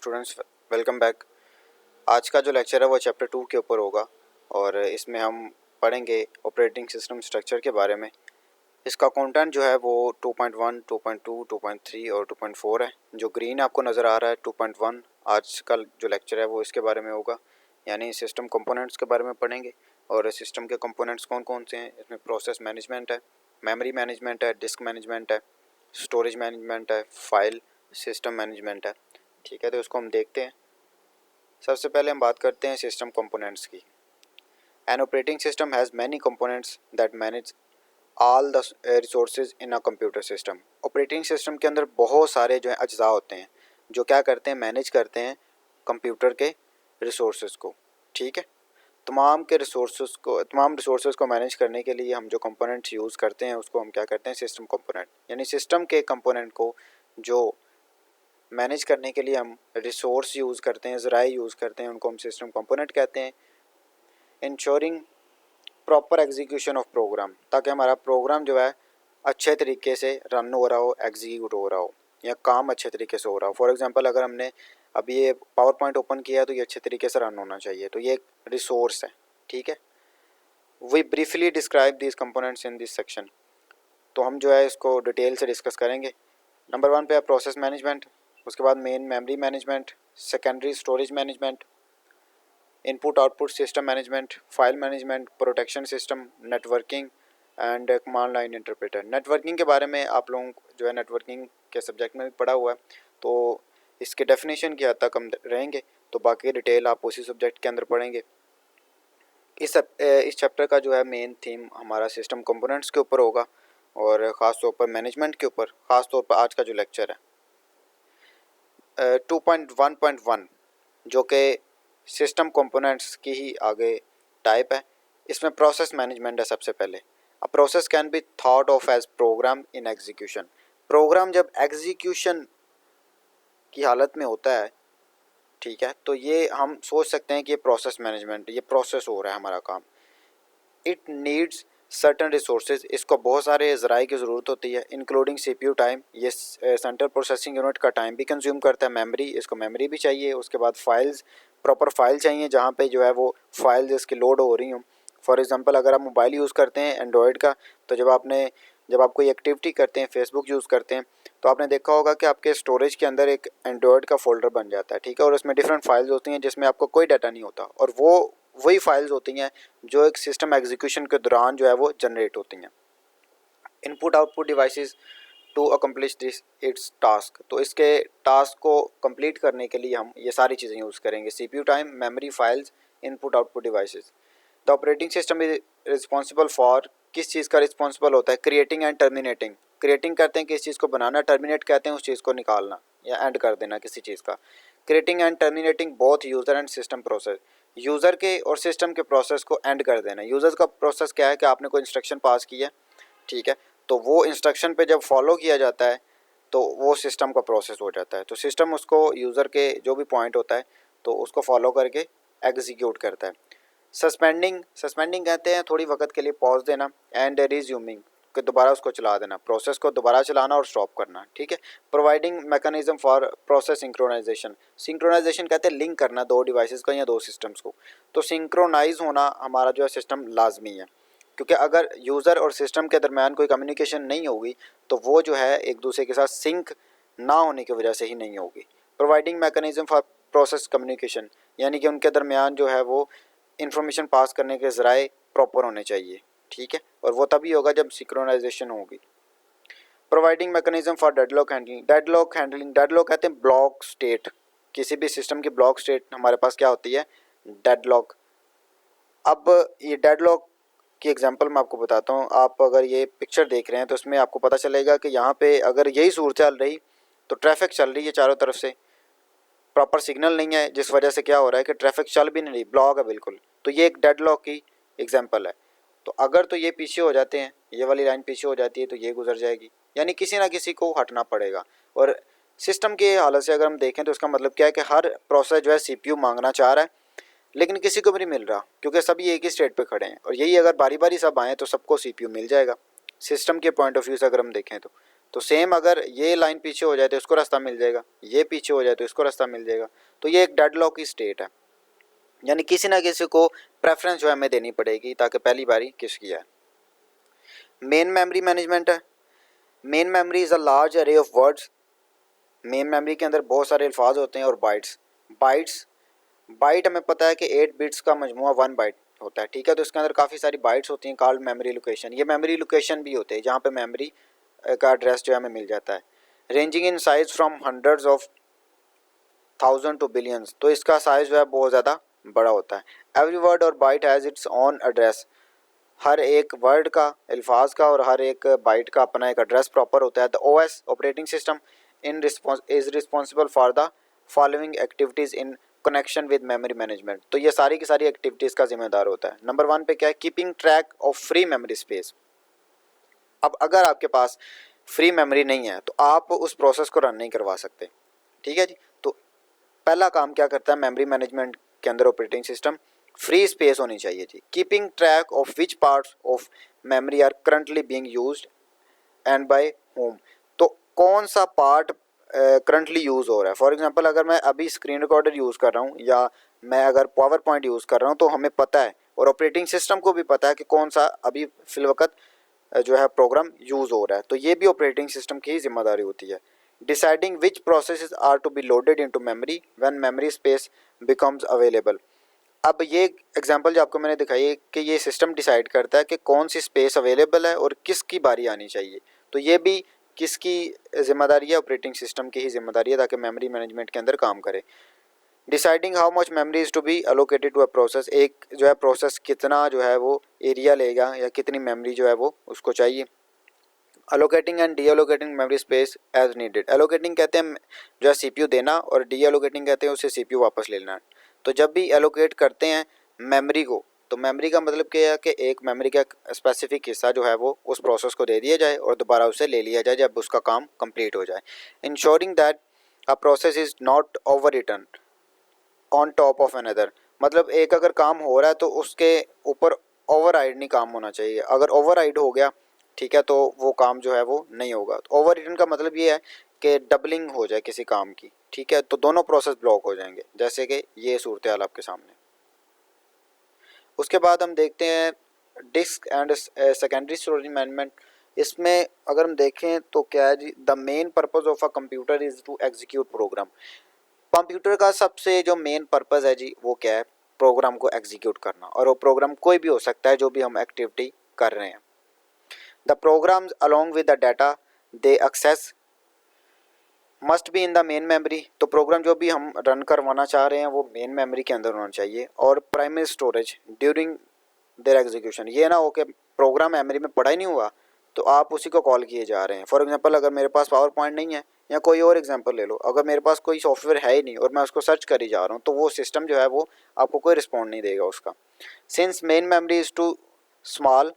Students, welcome back. आज का जो लेक्चर है वो चैप्टर 2 के ऊपर होगा और इसमें हम पढ़ेंगे ऑपरेटिंग सिस्टम स्ट्रक्चर के बारे में। इसका कंटेंट जो है वो 2.1, 2.2, 2.3 और 2.4 है। जो ग्रीन आपको नज़र आ रहा है 2.1 आज का जो लेक्चर है वो इसके बारे में होगा, यानी सिस्टम कंपोनेंट्स के बारे में पढ़ेंगे। और सिस्टम के कंपोनेंट्स कौन कौन से हैं, इसमें प्रोसेस मैनेजमेंट है, मेमोरी मैनेजमेंट है, डिस्क मैनेजमेंट है, स्टोरेज मैनेजमेंट है, फाइल सिस्टम मैनेजमेंट है। ठीक है, तो इसको हम देखते हैं। सबसे पहले हम बात करते हैं सिस्टम कंपोनेंट्स की। N operating system has many components that manage all the resources in a computer system. Operating system के अंदर बहुत सारे जो है अज्जा होते हैं जो क्या करते हैं, मैनेज करते हैं कंप्यूटर के रिसोर्सेज को। ठीक है, तमाम रिसोर्सेज को मैनेज करने के लिए हम जो कंपोनेंट्स यूज़ करते हैं उसको हम क्या करते हैं, सिस्टम कंपोनेंट। यानी सिस्टम के कंपोनेंट को जो मैनेज करने के लिए हम रिसोर्स यूज़ करते हैं, ज़राए यूज़ करते हैं, उनको हम सिस्टम कंपोनेंट कहते हैं। Ensuring proper execution of program, ताकि हमारा प्रोग्राम जो है अच्छे तरीके से रन हो रहा हो, एग्जीक्यूट हो रहा हो या काम अच्छे तरीके से हो रहा हो। फॉर एग्जांपल अगर हमने अभी ये पावर पॉइंट ओपन किया तो ये अच्छे तरीके से रन होना चाहिए, तो ये एक रिसोर्स है। ठीक है, we briefly describe this components in this section. तो हम जो है इसको डिटेल से डिस्कस करेंगे। नंबर 1 पे है प्रोसेस मैनेजमेंट, उसके बाद main memory management, secondary storage management, input output system management, file management, protection system, networking and command line interpreter. Networking के बारे में आप लोगों को जो है नेटवर्किंग के सब्जेक्ट में भी पढ़ा हुआ है, तो इसके डेफिनेशन की हद तक हम रहेंगे, तो बाकी डिटेल आप उसी सब्जेक्ट के अंदर पढ़ेंगे। इस चैप्टर का जो है मेन थीम हमारा सिस्टम कंपोनेंट्स के ऊपर होगा और ख़ास तौर पर मैनेजमेंट के ऊपर। ख़ास तौर पर आज का जो लेक्चर है 2.1.1 जो कि सिस्टम कंपोनेंट्स की ही आगे टाइप है, इसमें प्रोसेस मैनेजमेंट है। सबसे पहले, a process can be thought of as program in execution. Program जब एग्जीक्यूशन की हालत में होता है, ठीक है, तो ये हम सोच सकते हैं कि ये प्रोसेस मैनेजमेंट, ये प्रोसेस हो रहा है हमारा काम। इट नीड्स सर्टन रिसोर्सेज, इसको बहुत सारे ज़राए की ज़रूरत होती है, इंक्लूडिंग CPU टाइम, ये सेंट्रल प्रोसेसिंग यूनिट का टाइम भी कंज्यूम करता है। मेमोरी, इसको मेमोरी भी चाहिए। उसके बाद फाइल्स, प्रॉपर फाइल चाहिए जहाँ पे जो है वो फाइल्स इसकी लोड हो रही हूँ। फॉर एग्जांपल अगर आप मोबाइल यूज़ करते हैं एंड्रॉयड का, तो जब आप कोई एक्टिविटी करते हैं, फेसबुक यूज़ करते हैं, तो आपने देखा होगा कि आपके स्टोरेज के अंदर एक एंड्रॉयड का फोल्डर बन जाता है। ठीक है, और उसमें डिफरेंट फाइल्स होती हैं जिसमें आपको कोई डाटा नहीं होता, और वो वही फाइल्स होती हैं जो एक सिस्टम एग्जीक्यूशन के दौरान जो है वो जनरेट होती हैं। Input output devices to accomplish this its task, तो इसके टास्क को कंप्लीट करने के लिए हम ये सारी चीज़ें यूज़ करेंगे, CPU time, memory, files, input output devices. The operating system is responsible for, किस चीज़ का रिस्पॉन्सिबल होता है, क्रिएटिंग एंड टर्मिनेटिंग। क्रिएटिंग कहते हैं किस चीज़ को बनाना, टर्मिनेट कहते हैं उस चीज़ को निकालना या एंड कर देना किसी चीज़ का। Creating and terminating both user and system process, user के और सिस्टम के प्रोसेस को एंड कर देना। यूज़र का प्रोसेस क्या है कि आपने कोई इंस्ट्रक्शन पास किया, ठीक है, तो वो इंस्ट्रक्शन पे जब फॉलो किया जाता है तो वो सिस्टम का प्रोसेस हो जाता है। तो सिस्टम उसको यूज़र के जो भी पॉइंट होता है तो उसको फॉलो करके एग्जीक्यूट करता है। सस्पेंडिंग कहते हैं थोड़ी वक्त के लिए पॉज देना, एंड रिज्यूमिंग कि दोबारा उसको चला देना, प्रोसेस को दोबारा चलाना और स्टॉप करना। ठीक है, providing mechanism for process synchronisation. Synchronisation कहते हैं लिंक करना दो डिवाइसेस को या दो सिस्टम्स को। तो सिंक्रोनाइज होना हमारा जो है सिस्टम लाजमी है, क्योंकि अगर यूज़र और सिस्टम के दरमियान कोई कम्युनिकेशन नहीं होगी तो वो जो है एक दूसरे के साथ सिंक ना होने की वजह से ही नहीं होगी। Providing mechanism for process communication, यानी कि उनके दरमियान जो है वो इंफॉर्मेशन पास करने के ज़राए प्रॉपर होने चाहिए। ठीक है, और वो तभी होगा जब सिंक्रोनाइजेशन होगी। Providing mechanism for deadlock handling. Deadlock कहते हैं ब्लॉक स्टेट, किसी भी सिस्टम की ब्लॉक स्टेट हमारे पास क्या होती है, डेडलॉक। अब ये डेडलॉक की एग्जांपल मैं आपको बताता हूँ। आप अगर ये पिक्चर देख रहे हैं तो इसमें आपको पता चलेगा कि यहाँ पे अगर यही सूरत चल रही तो ट्रैफिक चल रही है चारों तरफ से, प्रॉपर सिग्नल नहीं है, जिस वजह से क्या हो रहा है कि ट्रैफिक चल भी नहीं रही, ब्लॉक है बिल्कुल। तो ये एक डेडलॉक की एग्जांपल है। तो अगर तो ये पीछे हो जाते हैं, ये वाली लाइन पीछे हो जाती है तो ये गुजर जाएगी, यानी किसी ना किसी को हटना पड़ेगा। और सिस्टम की हालत से अगर हम देखें तो इसका मतलब क्या है कि हर प्रोसेस जो है CPU मांगना चाह रहा है, लेकिन किसी को भी नहीं मिल रहा क्योंकि सभी एक ही स्टेट पे खड़े हैं, और यही अगर बारी बारी सब आएँ तो सबको CPU मिल जाएगा सिस्टम के पॉइंट ऑफ व्यू से अगर हम देखें तो सेम अगर ये लाइन पीछे हो जाए तो इसको रास्ता मिल जाएगा, ये पीछे हो जाए तो इसको रास्ता मिल जाएगा। तो ये एक डेडलॉक की स्टेट है, यानी किसी ना किसी को प्रेफरेंस जो है हमें देनी पड़ेगी ताकि पहली बारी किसकी है। मेन मेमोरी मैनेजमेंट है। Main memory is a large अरे ऑफ वर्ड्स। मेन मेमोरी के अंदर बहुत सारे अल्फाज होते हैं और बाइट्स बाइट हमें पता है कि 8 बिट्स का मजमूआ 1 बाइट होता है, ठीक है। तो इसके अंदर काफ़ी सारी बाइट्स होती हैं कॉल्ड मेमोरी लोकेशन। ये मेमोरी लोकेशन भी होते हैं जहाँ पे मेमोरी का एड्रेस जो है हमें मिल जाता है। Ranging in size from hundreds of thousand to billions, तो इसका साइज जो है बहुत ज़्यादा बड़ा होता है। एवरी वर्ड और byte has its own address. हर एक वर्ड का, अल्फाज का और हर एक बाइट का अपना एक एड्रेस प्रॉपर होता है। The OS operating system is responsible for the following activities in connection with memory management. तो ये सारी की सारी एक्टिविटीज़ का जिम्मेदार होता है। नंबर 1 पे क्या है, keeping track of free memory space. अब अगर आपके पास फ्री मेमोरी नहीं है तो आप उस प्रोसेस को रन नहीं करवा सकते, ठीक है जी। तो पहला काम क्या करता है मेमोरी मैनेजमेंट के अंदर ऑपरेटिंग सिस्टम, फ्री स्पेस होनी चाहिए जी। Keeping track of which parts of memory are currently being used and by whom. तो कौन सा पार्ट करंटली यूज़ हो रहा है। फॉर एग्जांपल अगर मैं अभी स्क्रीन रिकॉर्डर यूज़ कर रहा हूँ या मैं अगर पावर पॉइंट यूज़ कर रहा हूँ तो हमें पता है और ऑपरेटिंग सिस्टम को भी पता है कि कौन सा अभी फिलवकत जो है प्रोग्राम यूज़ हो रहा है। तो ये भी ऑपरेटिंग सिस्टम की ही जिम्मेदारी होती है। Deciding which process are to be loaded into memory when memory space becomes available. अब ये एग्जांपल जो आपको मैंने दिखाई है कि ये सिस्टम डिसाइड करता है कि कौन सी स्पेस अवेलेबल है और किसकी बारी आनी चाहिए। तो ये भी किसकी जिम्मेदारी है, ऑपरेटिंग सिस्टम की ही जिम्मेदारी है ताकि मेमोरी मैनेजमेंट के अंदर काम करे। Deciding how much memory is to be allocated to a process. एक जो है प्रोसेस कितना जो है वो एरिया लेगा या कितनी मेमोरी जो है वो उसको चाहिए। Allocating and deallocating memory space as needed. Allocating कहते हैं जो है सीपीयू देना और डी एलोकेटिंग कहते हैं उसे सीपीयू वापस लेना। तो जब भी एलोकेट करते हैं मेमोरी को, तो मेमोरी का मतलब क्या है कि एक मेमोरी का स्पेसिफिक हिस्सा जो है वो उस प्रोसेस को दे दिया जाए और दोबारा उसे ले लिया जाए जब उसका काम कंप्लीट हो जाए। Ensuring that a process is not over return on top of another. मतलब एक अगर काम हो रहा है तो उसके ऊपर ओवरराइड नहीं काम होना चाहिए। अगर ओवरराइड हो गया, ठीक है, तो वो काम जो है वो नहीं होगा। तो ओवर रिटर्न का मतलब ये है कि डबलिंग हो जाए किसी काम की, ठीक है, तो दोनों प्रोसेस ब्लॉक हो जाएंगे, जैसे कि ये सूरत हाल आपके सामने। उसके बाद हम देखते हैं disk and secondary storage management. इसमें अगर हम देखें तो क्या है जी, the main purpose of a computer is to execute program. Computer का सबसे जो मेन पर्पज़ है जी वो क्या है, प्रोग्राम को एग्जीक्यूट करना। और वो प्रोग्राम कोई भी हो सकता है जो भी हम एक्टिविटी कर रहे हैं। The programs along with the data they access must be in the main memory. तो प्रोग्राम जो भी हम रन करवाना चाह रहे हैं वो मेन मेमोरी के अंदर होना चाहिए। और primary storage during their execution. ये ना हो कि प्रोग्राम मेमोरी में पड़ा ही नहीं हुआ तो आप उसी को कॉल किए जा रहे हैं। फॉर एग्जांपल अगर मेरे पास पावर पॉइंट नहीं है, या कोई और एग्जांपल ले लो, अगर मेरे पास कोई सॉफ्टवेयर है ही नहीं और मैं उसको सर्च कर ही जा रहा हूँ तो वो सिस्टम जो है वो आपको कोई रिस्पॉन्ड नहीं देगा उसका। Since main memory is too small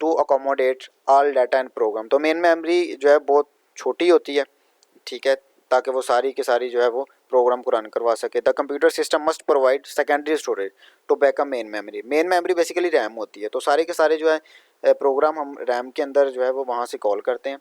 to accommodate all data and program. तो मेन मेमोरी जो है बहुत छोटी होती है, ठीक है, ताकि वो सारी की सारी जो है वो प्रोग्राम को रन करवा सके। The computer system must provide secondary storage to backup main memory. Main memory basically RAM होती है, तो सारे के सारे जो है प्रोग्राम हम रैम के अंदर जो है वो वहाँ से कॉल करते हैं।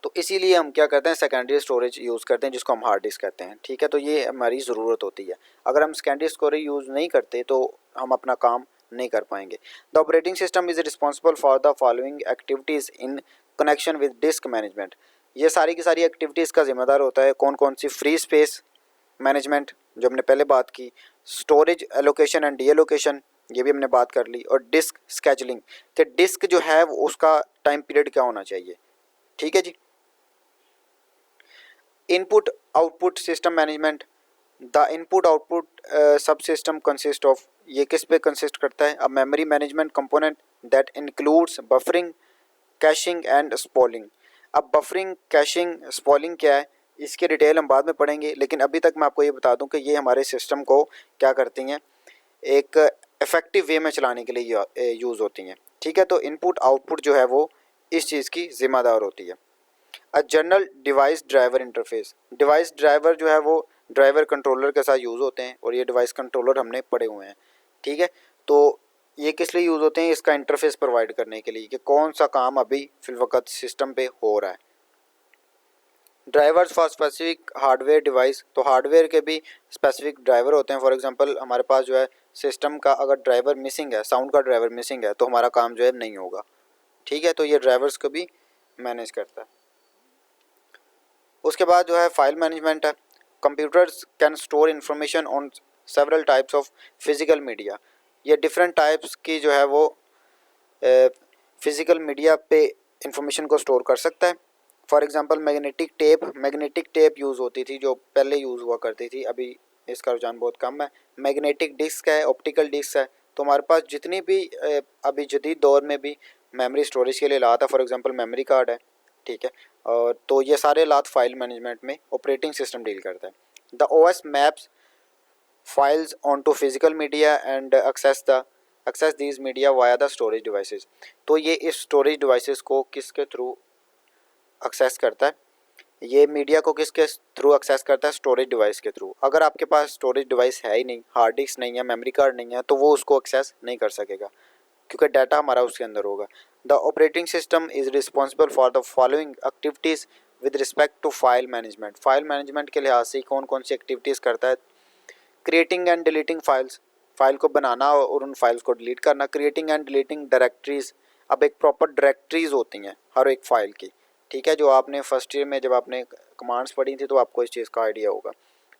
तो इसीलिए हम क्या करते हैं, सेकेंडरी स्टोरेज यूज़ करते हैं जिसको हम हार्ड डिस्क कहते हैं, ठीक है। तो ये हमारी ज़रूरत होती है। अगर हम सेकेंडरी स्टोरेज यूज़ नहीं करते तो हम अपना काम नहीं कर पाएंगे। The operating system is responsible for the following activities in connection with disc management. ये सारी की सारी एक्टिविटीज़ का जिम्मेदार होता है। कौन कौन सी, फ्री स्पेस मैनेजमेंट जो हमने पहले बात की, storage allocation and D allocation ये भी हमने बात कर ली, और डिस्क स्केजुलिंग कि डिस्क जो है वो उसका टाइम पीरियड क्या होना चाहिए, ठीक है जी। Input output system management. The input output sub system consist of, ये किस पे कंसिस्ट करता है, a memory management component that includes buffering, caching and spooling. अब बफरिंग, कैशिंग, स्पॉलिंग क्या है इसके डिटेल हम बाद में पढ़ेंगे, लेकिन अभी तक मैं आपको ये बता दूं कि ये हमारे सिस्टम को क्या करती हैं, एक इफ़ेक्टिव वे में चलाने के लिए यूज़ होती हैं, ठीक है। तो इनपुट आउटपुट जो है वो इस चीज़ की ज़िम्मेदार होती है। A general device driver interface. Device driver जो है वो ड्राइवर कंट्रोलर के साथ यूज़ होते हैं और ये डिवाइस कंट्रोलर हमने पढ़े हुए हैं, ठीक है। तो ये किस लिए यूज़ होते हैं, इसका इंटरफेस प्रोवाइड करने के लिए कि कौन सा काम अभी फिलवकत सिस्टम पे हो रहा है, drivers for specific hardware device, तो हार्डवेयर के भी स्पेसिफिक ड्राइवर होते हैं। फॉर एग्जांपल हमारे पास जो है सिस्टम का अगर ड्राइवर मिसिंग है, साउंड का ड्राइवर मिसिंग है, तो हमारा काम जो है नहीं होगा। ठीक है, तो ये ड्राइवर्स को भी मैनेज करता है। उसके बाद जो है फाइल मैनेजमेंट है। Computers can store information on several types of physical media. ये डिफरेंट टाइप्स की जो है वो फिजिकल मीडिया पे इंफॉर्मेशन को स्टोर कर सकता है। For example magnetic tape use होती थी, जो पहले यूज़ हुआ करती थी, अभी इसका रुझान बहुत कम है। मैग्नेटिक डिस्क है, ऑप्टिकल डिस्क है। तो हमारे पास जितनी भी अभी जदीद दौर में भी मेमोरी स्टोरेज के लिए लाता है, फॉर एग्जांपल मेमोरी कार्ड है, ठीक है। और तो ये सारे लात फाइल मैनेजमेंट में ऑपरेटिंग सिस्टम डील करता है। The OS maps files onto physical media and access these media via the storage devices। तो ये इस स्टोरेज डिवाइसेस को किसके थ्रू एक्सेस करता है, ये मीडिया को किसके थ्रू एक्सेस करता है, स्टोरेज डिवाइस के थ्रू। अगर आपके पास स्टोरेज डिवाइस है ही नहीं, हार्ड डिस्क नहीं है, मेमोरी कार्ड नहीं है, तो वो उसको एक्सेस नहीं कर सकेगा क्योंकि डाटा हमारा उसके अंदर होगा। The operating system is responsible for the following activities with respect to file management. File management के लिहाज से कौन कौन सी एक्टिविटीज़ करता है। Creating and deleting files, file को बनाना और उन फाइल्स को डिलीट करना। क्रिएटिंग एंड डिलीटिंग डायरेक्टरीज, अब एक प्रॉपर डायरेक्टरीज होती हैं हर एक फाइल की, ठीक है, जो आपने फर्स्ट ईयर में जब आपने कमांड्स पढ़ी थी तो आपको इस चीज़ का आइडिया होगा,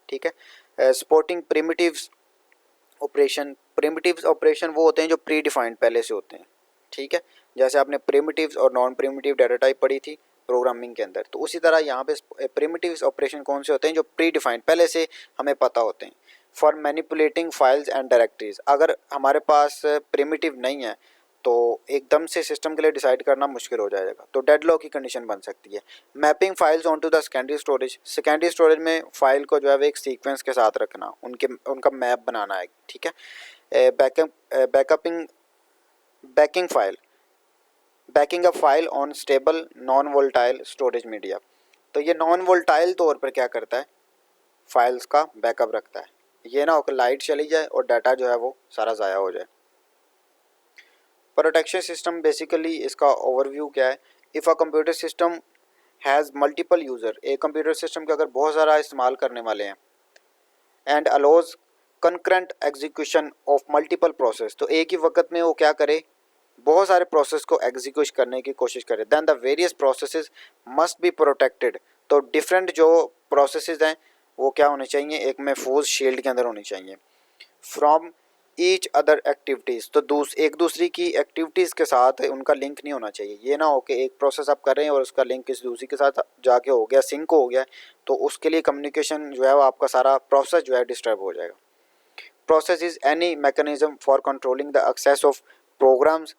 ठीक है। सपोर्टिंग प्रिमिटिव्स ऑपरेशन वो होते हैं जो प्री डिफाइंड पहले से होते हैं, ठीक है। जैसे आपने प्रिमिटिव्स और नॉन प्रिमिटिव डाटा टाइप पढ़ी थी प्रोग्रामिंग के अंदर, तो उसी तरह यहाँ पे प्रिमिटिव्स ऑपरेशन कौन से होते हैं, जो प्री डिफाइंड पहले से हमें पता होते हैं। For manipulating files and directories, अगर हमारे पास प्रिमिटिव नहीं है तो एकदम से सिस्टम के लिए डिसाइड करना मुश्किल हो जाएगा, तो डेडलॉक की कंडीशन बन सकती है। Mapping files onto the secondary storage, secondary storage में फाइल को जो है वो एक सीक्वेंस के साथ रखना, उनका मैप बनाना है, ठीक है। Banking file, banking a file on stable non volatile storage media, तो ये नॉन वोल्टाइल तौर पर क्या करता है, फाइल्स का बैकअप रखता है। ये ना हो कि लाइट चली जाए और डाटा जो है वो सारा ज़ाया हो जाए। प्रोटेक्शन सिस्टम बेसिकली इसका ओवरव्यू क्या है। If a computer system has multiple user, एक कंप्यूटर सिस्टम के अगर बहुत सारा इस्तेमाल करने वाले हैं, and allows concurrent execution of multiple process, तो एक ही वक्त में वो क्या करे, बहुत सारे प्रोसेस को एग्जीक्यूट करने की कोशिश करे। Then the various processes must be protected, तो डिफरेंट जो प्रोसेसेस हैं वो क्या होने चाहिए, एक महफूज शील्ड के अंदर होनी चाहिए। फ्रॉम ईच अदर एक्टिविटीज़, तो एक दूसरी की एक्टिविटीज़ के साथ उनका लिंक नहीं होना चाहिए। ये ना हो कि एक प्रोसेस आप कर रहे हैं और उसका लिंक किसी दूसरी के साथ जाके हो गया, सिंक हो गया, तो उसके लिए कम्युनिकेशन जो है वो आपका सारा प्रोसेस जो है डिस्टर्ब हो जाएगा। Process is any mechanism for controlling the access of programs,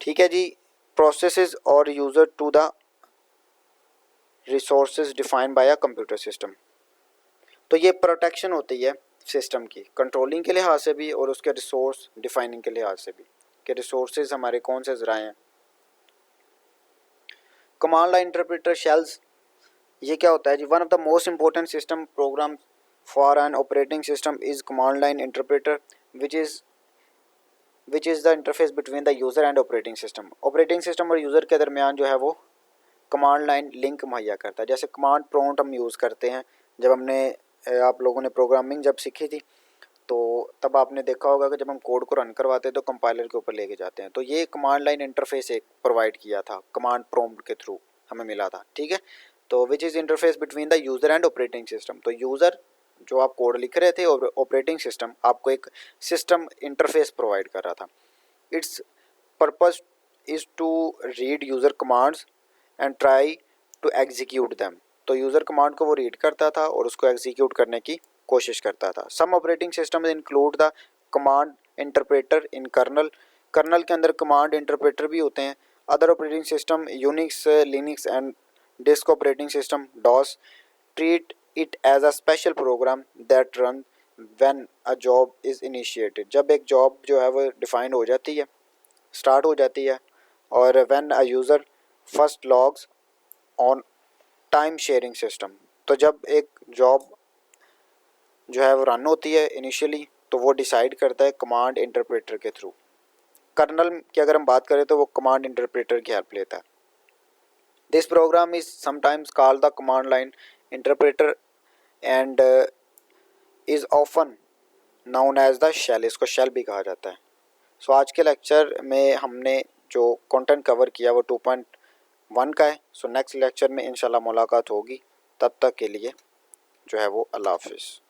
ठीक है जी, प्रोसेसेस और user to the resources defined by a computer system. तो ये प्रोटेक्शन होती है सिस्टम की, कंट्रोलिंग के लिहाज से भी और उसके रिसोर्स डिफाइनिंग के लिहाज से भी, कि रिसोर्सेज हमारे कौन से ज़राए हैं। कमांड लाइन इंटरप्रेटर शेल्स, ये क्या होता है जी, one of the most important system program for an operating system is command line interpreter which is the interface between the user and operating system. Operating system और user के दरमियान जो है वो कमांड लाइन लिंक मुहैया करता है। जैसे कमांड प्रॉम्प्ट हम यूज़ करते हैं, जब हमने आप लोगों ने प्रोग्रामिंग जब सीखी थी तो तब आपने देखा होगा कि जब हम कोड को रन करवाते हैं तो कंपाइलर के ऊपर लेके जाते हैं, तो ये कमांड लाइन इंटरफेस एक प्रोवाइड किया था, कमांड प्रॉम्प्ट के थ्रू हमें मिला था, ठीक है। तो which is interface between the user and operating system, तो यूज़र जो आप कोड लिख रहे थे और ऑपरेटिंग सिस्टम आपको एक सिस्टम इंटरफेस प्रोवाइड कर रहा था। Its purpose is to read user commands and try to execute them, तो यूज़र कमांड को वो रीड करता था और उसको एग्जीक्यूट करने की कोशिश करता था। Some operating system include the command interpreter in kernel, kernel के अंदर कमांड इंटरप्रेटर भी होते हैं। Other operating system Unix, Linux and disk operating system DOS treat it as a special program that run when a job is initiated, जब एक job जो है वो डिफाइंड हो जाती है, स्टार्ट हो जाती है, और when a user first logs on time sharing system, तो जब एक जॉब जो है वो रन होती है इनिशियली, तो वो डिसाइड करता है कमांड इंटरप्रेटर के थ्रू। कर्नल की अगर हम बात करें तो वो कमांड इंटरप्रेटर की हेल्प लेता है। This program is sometimes called the command line interpreter and is often known as the shell. इसको shell भी कहा जाता है. सो आज के लेक्चर में हमने जो कंटेंट कवर किया वो 2.1 का है. सो नेक्स्ट लेक्चर में इंशाल्लाह मुलाकात होगी. तब तक के लिए जो है वो अल्लाह हाफिज़.